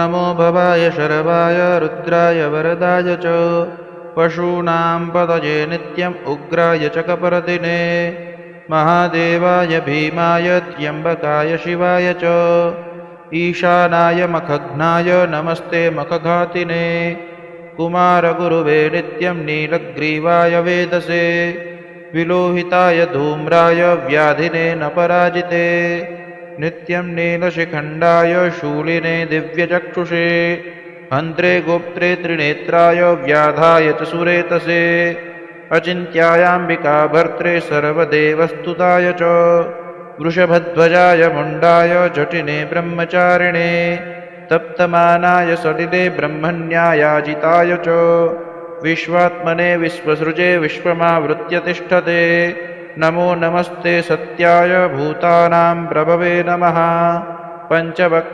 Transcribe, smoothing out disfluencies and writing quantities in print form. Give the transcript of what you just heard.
नमो भवाय शरवाय रुद्राय वरदाय च पशूनां पतये नित्यम् उग्राय च कपरदिने महादेवाय भीमाय त्र्यम्बकाय शिवाय च ईशानाय मखघ्नाय नमस्ते मखघातिने कुमारगुरुवे नित्यं नीलग्रीवाय वेदसे विलोहिताय धूम्राय व्याधिने न पराजिते नित्यं नीलशिखण्डाय शूलिने दिव्यचक्षुषे हन्त्रे गोप्त्रे त्रिनेत्राय व्याधाय च सुरेतसे अचिन्त्यायाम्बिका भर्त्रे सर्वदेवस्तुताय च वृषभध्वजाय मुण्डाय जटिने ब्रह्मचारिणे तप्तमानाय सलिले ब्रह्मण्यायाजिताय च विश्वात्मने विश्वसृजे विश्वमावृत्य तिष्ठते नमो नमस्ते सत्याय भूतानां प्रभवे नमः पंचवक्त्र